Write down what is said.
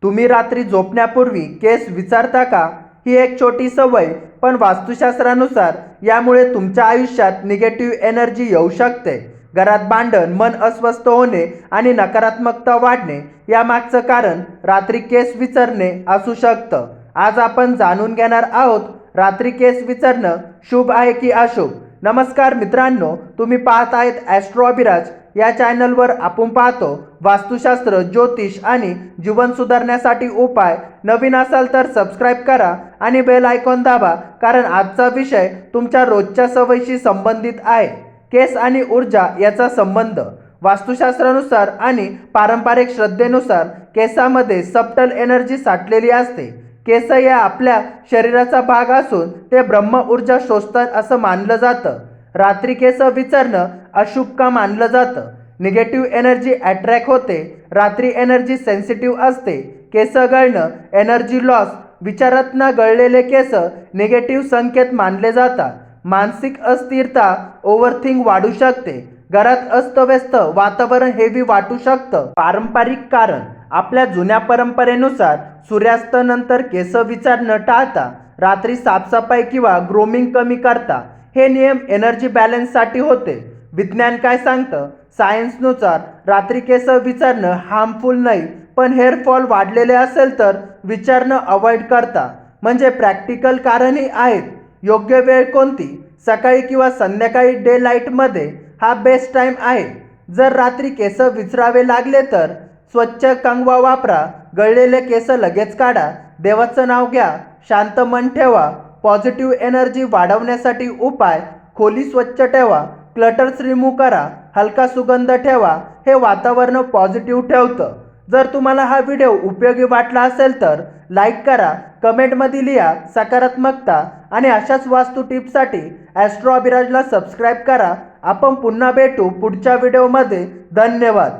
तुम्ही रात्री झोपण्यापूर्वी केस विचारता का? ही एक छोटी सवय, पण वास्तुशास्त्रानुसार यामुळे तुमच्या आयुष्यात निगेटिव्ह एनर्जी येऊ शकते. घरात भांडण, मन अस्वस्थ होणे आणि नकारात्मकता वाढणे यामागचं कारण रात्री केस विचारणे असू शकतं. आज आपण जाणून घेणार आहोत, रात्री केस विचारणं शुभ आहे की अशुभ. नमस्कार मित्रांनो, तुम्ही पाहत आहेत ॲस्ट्रो अभिराज. या चॅनलवर आपण पाहतो वास्तुशास्त्र, ज्योतिष आणि जीवन सुधारण्यासाठी उपाय. नवीन असाल तर सबस्क्राईब करा आणि बेल आयकॉन दाबा, कारण आजचा विषय तुमच्या रोजच्या सवयीशी संबंधित आहे. केस आणि ऊर्जा याचा संबंध. वास्तुशास्त्रानुसार आणि पारंपरिक श्रद्धेनुसार केसामध्ये सबटल एनर्जी साठलेली असते. केस हे आपल्या शरीराचा भाग असून ते ब्रह्म ऊर्जा शोषतात असं मानलं जातं. रात्री केस विचारणं अशुभ का मानलं जातं? निगेटिव्ह एनर्जी अट्रॅक्ट होते. रात्री एनर्जी सेन्सिटिव्ह असते. केस गळणं, एनर्जी लॉस. विचारात न गळलेले केस निगेटिव्ह संकेत मानले जातात. मानसिक अस्थिरता, ओव्हरथिंक वाढू शकते. घरात अस्तव्यस्त वातावरण हेवी वाटू शकतं. पारंपरिक कारण. आपल्या जुन्या परंपरेनुसार सूर्यास्तानंतर केस विचारणं टाळता. रात्री साफसफाई किंवा ग्रोमिंग कमी करता. हे नियम एनर्जी बॅलन्ससाठी होते. विज्ञान काय सांगतं? सायन्सनुसार रात्री केस विचारणं हार्मफुल नाही, पण हेअरफॉल वाढलेले असेल तर विचारणं अवॉइड करता. म्हणजे प्रॅक्टिकल कारणही आहेत. योग्य वेळ कोणती? सकाळी किंवा संध्याकाळी डे लाईटमध्ये हा बेस्ट टाईम आहे. जर रात्री केस विचारावे लागले तर स्वच्छ कंगवा वापरा. गळलेले केस लगेच काढा. देवाचं नाव घ्या. शांत मन ठेवा. पॉझिटिव्ह एनर्जी वाढवण्यासाठी उपाय. खोली स्वच्छ ठेवा. क्लटर्स रिमूव्ह करा. हलका सुगंध ठेवा. हे वातावरण पॉझिटिव्ह ठेवतं. जर तुम्हाला हा व्हिडिओ उपयोगी वाटला असेल तर लाईक करा, कमेंटमध्ये लिहा सकारात्मकता, आणि अशाच वास्तू टिप्ससाठी ॲस्ट्रो अभिराजला सबस्क्राईब करा. आपण पुन्हा भेटू पुढच्या व्हिडिओमध्ये. धन्यवाद.